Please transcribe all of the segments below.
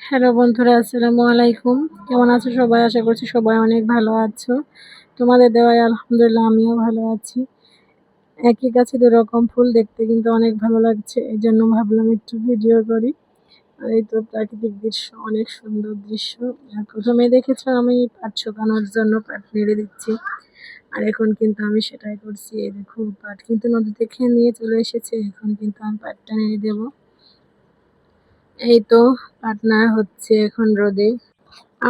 Hello বন্ধুরা, আসসালামু আলাইকুম। কেমন আছো সবাই? আশা করছি সবাই অনেক ভালো আছো। তোমাদের দেওয়ায় আলহামদুলিল্লাহ আমিও ভালো আছি। একই গাছে দু রকম ফুল দেখতে কিন্তু অনেক ভালো লাগছে, এই জন্য ভাবলাম একটু ভিডিও করি। আর এই তো প্রাকৃতিক দৃশ্য, অনেক সুন্দর দৃশ্য। আর প্রথমে দেখেছো আমি পাট শুকানোর জন্য পাট নেড়ে দিচ্ছি, আর এখন কিন্তু আমি সেটাই করছি। এই দেখো, পাট কিন্তু নদী থেকে নিয়ে চলে এসেছে, এখন কিন্তু আমি পাটটা নেড়ে দেবো। এই তো পাট নাড়া হচ্ছে এখন রোদে।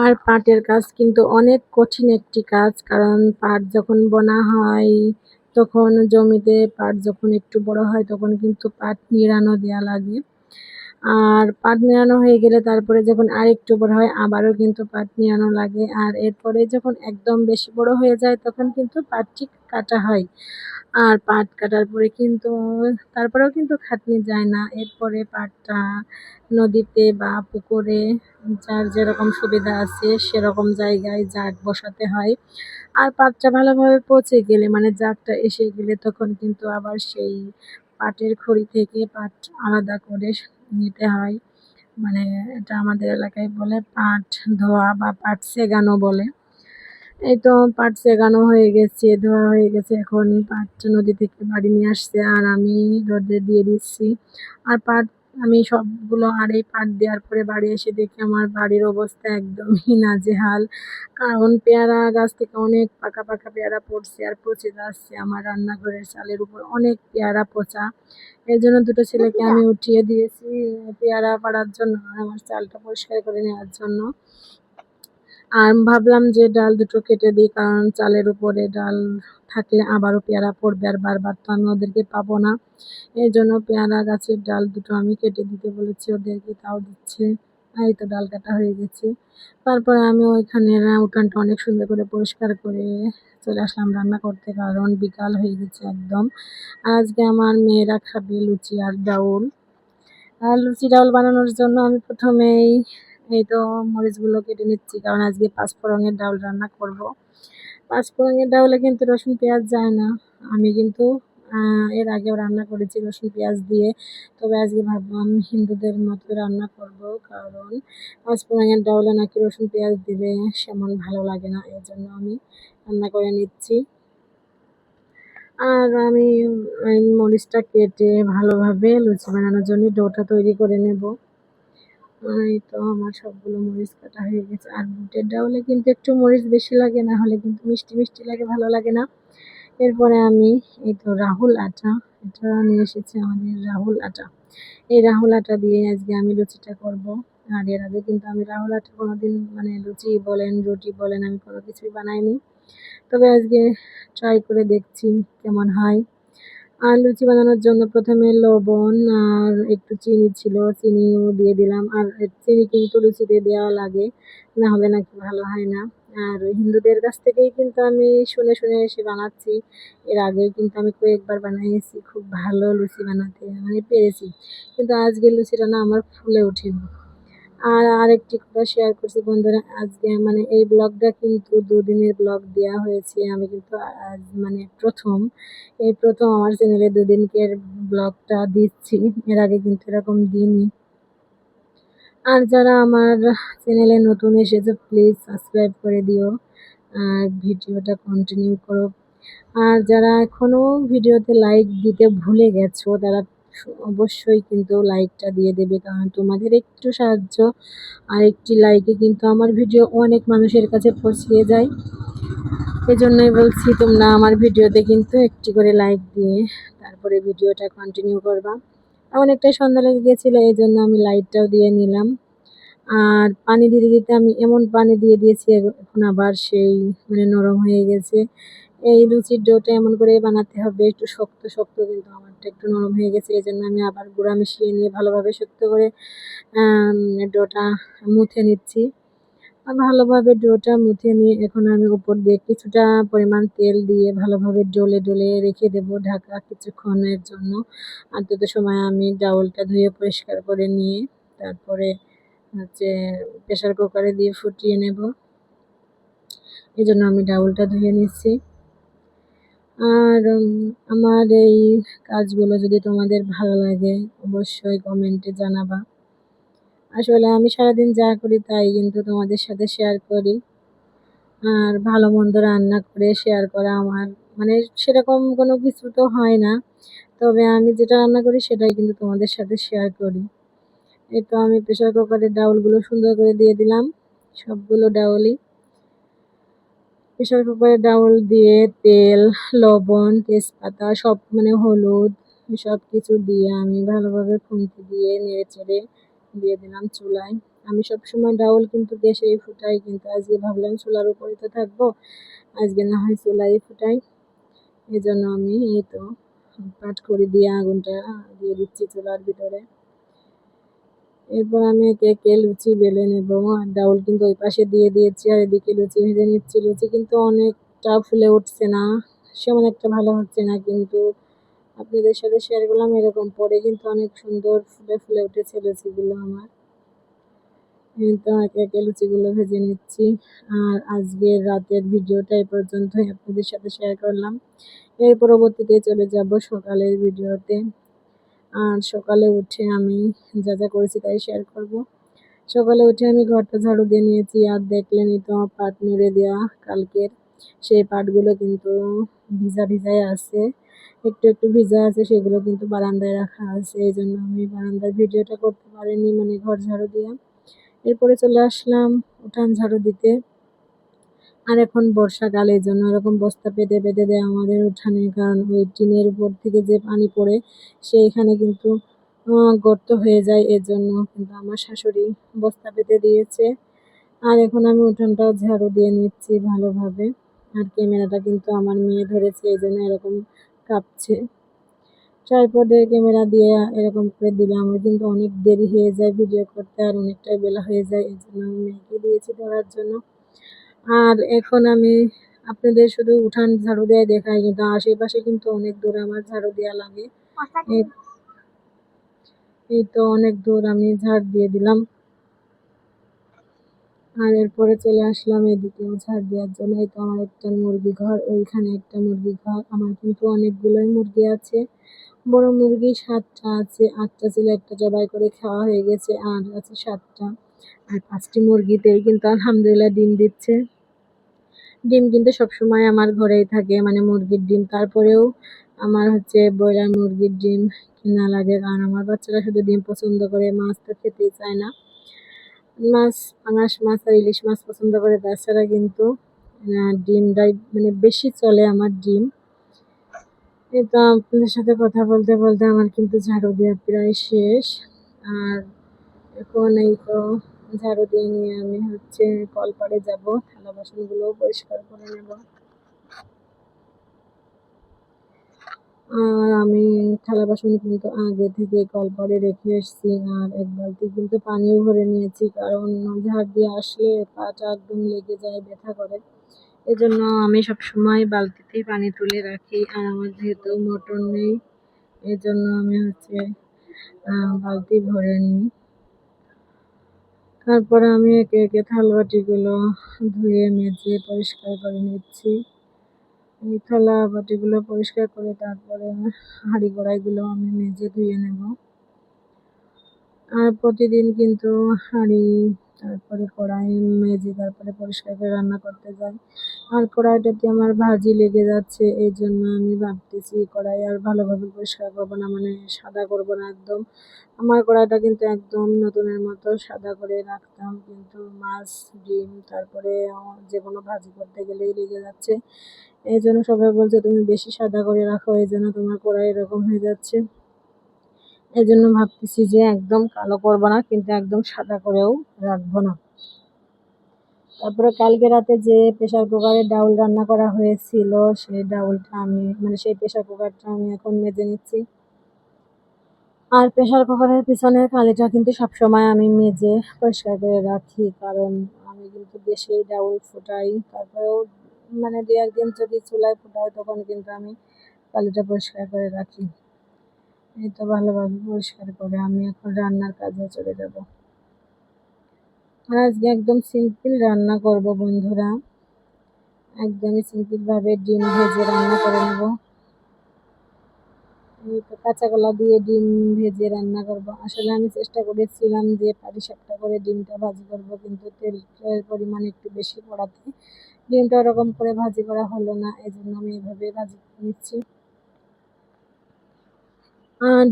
আর পাটের কাজ কিন্তু অনেক কঠিন একটি কাজ, কারণ পাট যখন বোনা হয় তখন জমিতে পাট যখন একটু বড় হয় তখন কিন্তু পাট নিড়ানো দেওয়া লাগে। আর পাট নিড়ানো হয়ে গেলে তারপরে যখন আর একটু বড় হয় আবারও কিন্তু পাট নিড়ানো লাগে, আর এরপরে যখন একদম বেশি বড় হয়ে যায় তখন কিন্তু পাটটি কাটা হয়। আর পাট কাটার পরে কিন্তু তারপরেও কিন্তু খাটনি যায় না। এরপরে পাটটা নদীতে বা পুকুরে যার যেরকম সুবিধা আছে সেরকম জায়গায় জাগ বসাতে হয়। আর পাটটা ভালোভাবে পচে গেলে, মানে জাগটা এসে গেলে, তখন কিন্তু আবার সেই পাটের খড়ি থেকে পাট আলাদা করে নিতে হয়। মানে এটা আমাদের এলাকায় বলে পাট ধোয়া বা পাট সেগানো বলে। এই তো পাট সেগানো হয়ে গেছে, ধোয়া হয়ে গেছে, এখন পাট নদী থেকে বাড়ি নিয়ে আসছে আর আমি রোদে দিয়ে দিচ্ছি। আর পাট আমি সবগুলো, আর এই পাট দেওয়ার পরে বাড়ি এসে দেখি আমার বাড়ির অবস্থা একদমই নাজেহাল, কারণ পেয়ারা গাছ থেকে অনেক পাকা পাকা পেয়ারা পড়ছে আর পচে যাচ্ছে। আমার রান্নাঘরের চালের উপর অনেক পেয়ারা পচা, এই জন্য দুটো ছেলেকে আমি উঠিয়ে দিয়েছি পেয়ারা পাড়ার জন্য আর আমার চালটা পরিষ্কার করে নেওয়ার জন্য। আর ভাবলাম যে ডাল দুটো কেটে দিই, কারণ চালের উপরে ডাল থাকলে আবারও পেয়ারা পড়বে আর বারবার তো আমি ওদেরকে পাবো না। এই জন্য পেয়ারা গাছের ডাল দুটো আমি কেটে দিতে বলেছি ওদেরকে, তাও দিচ্ছে। এই তো ডাল কাটা হয়ে গেছে। তারপরে আমি ওইখানে উঠানটা অনেক সুন্দর করে পরিষ্কার করে চলে আসলাম রান্না করতে, কারণ বিকাল হয়ে গেছে একদম। আজকে আমার মেয়েরা খাবে লুচি আর ডাউল। আর লুচি ডাউল বানানোর জন্য আমি প্রথমেই এই তো মরিচগুলো কেটে নিচ্ছি, কারণ আজকে পাঁচফোড়নের ডাউল রান্না করব। পাঁচফোড়নের ডাউলে কিন্তু রসুন পেঁয়াজ যায় না। আমি কিন্তু এর আগেও রান্না করেছি রসুন পেঁয়াজ দিয়ে, তবে আজকে ভাবলাম হিন্দুদের মতো রান্না করব, কারণ পাঁচফোড়নের ডাউলে নাকি রসুন পেঁয়াজ দিলে সেমন ভালো লাগে না, এই জন্য আমি রান্না করে নিচ্ছি। আর আমি এই মরিচটা কেটে ভালোভাবে লুচি বানানোর জন্য ডোটা তৈরি করে নেব। এই তো আমার সবগুলো মরিচ কাটা হয়ে গেছে। আর বুটের ডাউলে কিন্তু একটু মরিচ বেশি লাগে, না হলে কিন্তু মিষ্টি মিষ্টি লাগে, ভালো লাগে না। এরপরে আমি এই তো রাহুল আটা, এটা নিয়ে এসেছি আমাদের রাহুল আটা। এই রাহুল আটা দিয়ে আজকে আমি লুচিটা করব। আর এর আগে কিন্তু আমি রাহুল আটা কোনোদিন, মানে লুচি বলেন রুটি বলেন, আমি কোনো কিছুই বানাইনি। তবে আজকে ট্রাই করে দেখছি কেমন হয়। আর লুচি বানানোর জন্য প্রথমে লবণ আর একটু চিনি ছিল, চিনিও দিয়ে দিলাম। আর চিনি কিন্তু লুচিতে দেওয়া লাগে, না হলে নাকি ভালো হয় না। আর হিন্দুদের কাছ থেকেই কিন্তু আমি শুনে শুনে এসে বানাচ্ছি। এর আগেও কিন্তু আমি কয়েকবার বানিয়েছি, খুব ভালো লুচি বানাতে মানে পেরেছি, কিন্তু আজকে লুচিটা না আমার ফুলে ওঠেনি। আর আরেকটি কথা শেয়ার করছি বন্ধুরা, আজকে মানে এই ব্লগটা কিন্তু দুদিনের ব্লগ দেওয়া হয়েছে। আমি কিন্তু আজ মানে এই প্রথম আমার চ্যানেলে দুদিনকের ব্লগটা দিচ্ছি, এর আগে কিন্তু এরকম দিইনি। আর যারা আমার চ্যানেলে নতুন এসেছে প্লিজ সাবস্ক্রাইব করে দিও আর ভিডিওটা কন্টিনিউ করো। আর যারা এখনো ভিডিওতে লাইক দিতে ভুলে গেছো তারা অবশ্যই কিন্তু লাইকটা দিয়ে দেবে, কারণ তোমাদের একটু সাহায্য আর একটি লাইকে কিন্তু আমার ভিডিও অনেক মানুষের কাছে পৌঁছে যায়। এই জন্যই বলছি তোমরা আমার ভিডিওতে কিন্তু একটি করে লাইক দিয়ে তারপরে ভিডিওটা কন্টিনিউ করবা। অনেকটাই সন্ধ্যা লেগে গেছিলো, এই জন্য আমি লাইটটাও দিয়ে নিলাম। আর পানি দিতে দিতে আমি এমন পানি দিয়ে দিয়েছি এখন আবার সেই মানে নরম হয়ে গেছে। এই লুচির ডোটা এমন করে বানাতে হবে, একটু শক্ত শক্ত, কিন্তু আমারটা একটু নরম হয়ে গেছে, এই জন্য আমি আবার গুঁড়া মিশিয়ে নিয়ে ভালোভাবে শক্ত করে ডোটা মুথে নিচ্ছি। আর ভালোভাবে ডোটা মুথে নিয়ে এখন আমি উপর দিয়ে কিছুটা পরিমাণ তেল দিয়ে ভালোভাবে ডলে ডলে রেখে দেবো ঢাকা কিছুক্ষণের জন্য। আর তত সময় আমি ডাউলটা ধুয়ে পরিষ্কার করে নিয়ে তারপরে হচ্ছে প্রেসার কুকারে দিয়ে ফুটিয়ে নেব, এই জন্য আমি ডাউলটা ধুয়ে নিচ্ছি। আর আমার এই কাজগুলো যদি তোমাদের ভালো লাগে অবশ্যই কমেন্টে জানাবা। আসলে আমি সারাদিন যা করি তাই কিন্তু তোমাদের সাথে শেয়ার করি। আর ভালো মন্দ রান্না করে শেয়ার করা আমার মানে সেরকম কোনো কিছু তো হয় না। তবে আমি যেটা রান্না করি সেটাই কিন্তু তোমাদের সাথে শেয়ার করি। এই তো আমি প্রেসার কুকারে ডাউলগুলো সুন্দর করে দিয়ে দিলাম, সবগুলো ডাউলই। প্রেসার কুকারে ডাউল দিয়ে তেল, লবণ, তেজপাতা সব মানে হলুদ সব কিছু দিয়ে আমি ভালোভাবে খুন্তি দিয়ে নেড়ে চেড়ে দিয়ে দিলাম চুলায়। আমি সবসময় ডাউল কিন্তু গ্যাসেই ফুটাই, কিন্তু আজকে ভাবলাম চুলার উপরে তো থাকবো, আজকে না হয় চুলাই ফুটাই। এই জন্য আমি এই তো পাট করে দিয়ে আগুনটা দিয়ে দিচ্ছি চুলার ভিতরে। এরপর আমি একে একে লুচি বেলে নেব। আর ডাউল কিন্তু ওই পাশে দিয়ে দিয়েছি, আর এদিকে লুচি ভেজে নিচ্ছি। লুচি কিন্তু অনেকটা ফুলে উঠছে না, সেমন একটা ভালো হচ্ছে না, কিন্তু আপনাদের সাথে শেয়ার করলাম এরকম পরে কিন্তু অনেক সুন্দর ফুলে ফুলে উঠেছে লুচিগুলো আমার। এই তো একে একে লুচিগুলো ভেজে নিচ্ছি। আর আজকের রাতের ভিডিওটা এই পর্যন্তই আপনাদের সাথে শেয়ার করলাম। এর পরবর্তীতে চলে যাব সকালের ভিডিওতে। আর সকালে উঠে আমি যা যা করেছি তাই শেয়ার করব। সকালে উঠে আমি ঘরটা ঝাড়ু দিয়ে নিয়েছি, আর দেখলেনই তো পাট নেড়ে দেওয়া কালকের, সেই পাটগুলো কিন্তু ভিজা ভিজাই আছে, একটু একটু ভিজা আছে, সেগুলো কিন্তু বারান্দায় রাখা আছে। এই জন্য আমি বারান্দার ভিডিওটা করতে পারিনি, মানে ঘর ঝাড়ু দিয়ে। এরপরে চলে আসলাম উঠান ঝাড়ু দিতে। আর এখন বর্ষাকাল, এই জন্য এরকম বস্তা পেতে পেতে দেয় আমাদের উঠানে, কারণ ওই টিনের উপর থেকে যে পানি পড়ে সেইখানে কিন্তু গর্ত হয়ে যায়, এর জন্য কিন্তু আমার শাশুড়ি বস্তা পেতে দিয়েছে। আর এখন আমি উঠানটাও ঝাড়ু দিয়ে নিচ্ছি ভালোভাবে। আর ক্যামেরাটা কিন্তু আমার মেয়ে ধরেছে, এই জন্য এরকম কাঁপছে। ট্রাইপডে ক্যামেরা দিয়ে এরকম করে দিলে আমার কিন্তু অনেক দেরি হয়ে যায় ভিডিও করতে, আর অনেকটাই বেলা হয়ে যায়, এই জন্য আমি মেয়েকে দিয়েছি ধরার জন্য। আর এখন আমি আপনাদের শুধু উঠান ঝাড়ু দিয়ে দেখাই, কিন্তু আশেপাশে কিন্তু অনেক দূর আমার ঝাড়ু দেওয়া লাগে। এই এই তো অনেক দূর আমি ঝাড় দিয়ে দিলাম। আর এরপরে চলে আসলাম এদিকেও ঝাড় দেওয়ার জন্য। এই তো আমার একটা মুরগি ঘর, ওইখানে একটা মুরগি ঘর। আমার কিন্তু অনেকগুলোই মুরগি আছে, বড় মুরগি 7টা আছে, 8টা ছিল, একটা জবাই করে খাওয়া হয়ে গেছে, আর আছে 7টা। আর 5টি মুরগিতেই কিন্তু আলহামদুলিল্লাহ ডিম দিচ্ছে। ডিম কিন্তু সবসময় আমার ঘরেই থাকে, মানে মুরগির ডিম। তারপরেও আমার হচ্ছে ব্রয়লার মুরগির ডিম কিনা লাগে, কারণ আমার বাচ্চারা শুধু ডিম পছন্দ করে, মাছ তো খেতেই চায় না। মাছ, পাঙাশ মাছ আর ইলিশ মাছ পছন্দ করে, তাছাড়া কিন্তু ডিমটাই মানে বেশি চলে আমার ডিম। এই তো আপনাদের সাথে কথা বলতে বলতে আমার কিন্তু ঝাড়ু দেওয়া প্রায় শেষ। আর এখন এই তো ঝাড়ু দিয়ে নিয়ে আমি হচ্ছে কলপাড়ে যাব, থালা বাসনগুলো পরিষ্কার করে নেব। আর আমি থালা বাসন কিন্তু আগে থেকে কলপাড়ে রেখে এসেছি, আর এক বালতি কিন্তু পানিও ভরে নিয়েছি, কারণ ঝাড় দিয়ে আসলে পাটা একদম লেগে যায়, ব্যথা করে। এজন্য আমি সবসময় বালতিতেই পানি তুলে রাখি। আর আমার যেহেতু মোটর নেই, এজন্য আমি হচ্ছে বালতি ভরে নিই। তারপরে আমি একে একে থালবাটিগুলো ধুয়ে মেজে পরিষ্কার করে নিচ্ছি। এই থালা বাটিগুলো পরিষ্কার করে তারপরে হাঁড়ি কড়াইগুলো আমি মেজে ধুয়ে নেব। আর প্রতিদিন কিন্তু হাঁড়ি, তারপরে কড়াই মেজে তারপরে পরিষ্কার করে রান্না করতে যাই। আর কড়াইটাতে আমার ভাজি লেগে যাচ্ছে, এই জন্য আমি ভাবতেছি কড়াই আর ভালোভাবে পরিষ্কার করবো না, মানে সাদা করবো না একদম। আমার কড়াইটা কিন্তু একদম নতুনের মতো সাদা করে রাখতাম, কিন্তু মাছ, ডিম, তারপরে যে কোনো ভাজি করতে গেলেই লেগে যাচ্ছে। এই জন্য সবাই বলছে তুমি বেশি সাদা করে রাখো, এই জন্য তোমার কড়াই এরকম হয়ে যাচ্ছে। এই জন্য ভাবতেছি যে একদম কালো করবো না, কিন্তু একদম সাদা করেও রাখবো না। তারপরে কালকে রাতে যে প্রেসার কুকারে ডাউল রান্না করা হয়েছিল, সেই ডাউলটা আমি মানে সেই প্রেসার কুকারটা আমি এখন মেজে নিচ্ছি। আর প্রেসার কুকারের পিছনের কালিটা কিন্তু সবসময় আমি মেজে পরিষ্কার করে রাখি, কারণ আমি কিন্তু দেশেই ডাউল ফুটাই। তারপরেও মানে 2-1 দিন যদি চুলায় ফুটাই, তখন কিন্তু আমি কালিটা পরিষ্কার করে রাখি। এই তো ভালোভাবে পরিষ্কার করে আমি এখন রান্নার কাজে চলে যাব। আর আজকে একদম সিম্পল রান্না করব বন্ধুরা, একদমই সিম্পলভাবে ডিম ভেজে রান্না করে নেব। এই তো কাঁচা কলা দিয়ে ডিম ভেজে রান্না করব। আসলে আমি চেষ্টা করেছিলাম যে পাটিসাপটা করে ডিমটা ভাজি করব, কিন্তু তেলের পরিমাণ একটু বেশি পড়াতে ডিমটা ওরকম করে ভাজি করা হলো না। এই জন্য আমি এভাবে ভাজি করে নিচ্ছি।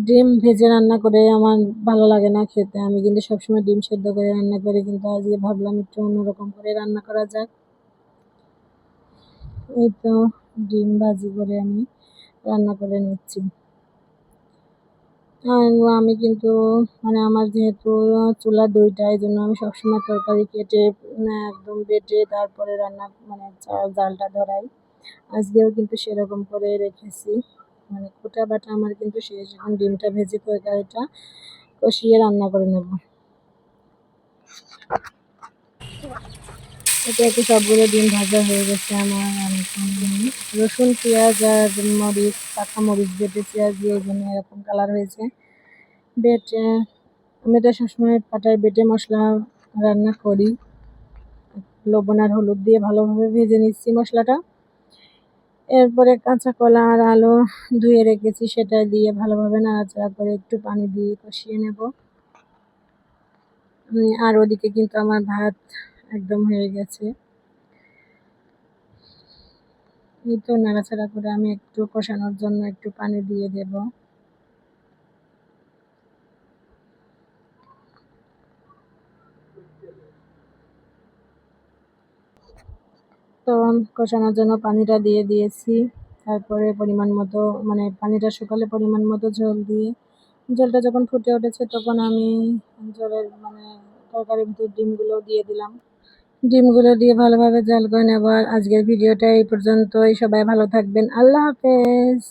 ডিম ভেজে রান্না করে আমার ভালো লাগে না খেতে। আমি কিন্তু সবসময় ডিম সেদ্ধ করে রান্না করি, কিন্তু আজকে ভাবলাম একটু অন্যরকম করে রান্না করা যাক। এই তো ডিম ভাজি করে আমি রান্না করে নিচ্ছি। আর আমি কিন্তু মানে আমার যেহেতু চুলা ২টা, এই জন্য আমি সবসময় তরকারি কেটে একদম বেটে তারপরে রান্না মানে জালটা ধরাই। আজকেও কিন্তু সেরকম করে রেখেছি, মানে কোটা বাটা আমার কিন্তু শেষ। এখন ডিমটা ভেজে তরকারিটা কষিয়ে রান্না করে নেব। এতে এতে সবগুলো ডিম ভাজা হয়ে গেছে আমার। আমি রসুন পেঁয়াজ আর মরিচ, পাকা মরিচ বেটেছি আজকে, এই জন্য এরকম কালার হয়েছে। বেটে আমি তো সবসময় পাটায় বেটে মশলা রান্না করি। লবণ আর হলুদ দিয়ে ভালোভাবে ভেজে নিচ্ছি মশলাটা। এরপরে কাঁচা কলা আর আলু ধুয়ে রেখেছি, সেটা দিয়ে ভালোভাবে নাড়াচাড়া করে একটু পানি দিয়ে কষিয়ে নেব। আর ওদিকে কিন্তু আমার ভাত একদম হয়ে গেছে। এই তো নাড়াচাড়া করে আমি একটু কষানোর জন্য একটু পানি দিয়ে দেব। তো কষানোর জন্য পানিটা দিয়ে দিয়েছি। তারপরে পরিমাণ মতো মানে পানিটা শুকালে পরিমাণ মতো ঝোল দিয়ে, ঝোলটা যখন ফুটে উঠেছে তখন আমি ঝোলের মানে তরকারির ভিতর ডিমগুলো দিয়ে দিলাম। ডিমগুলো দিয়ে ভালোভাবে জাল করে নেব। আর আজকের ভিডিওটা এই পর্যন্তই। সবাই ভালো থাকবেন। আল্লাহ হাফেজ।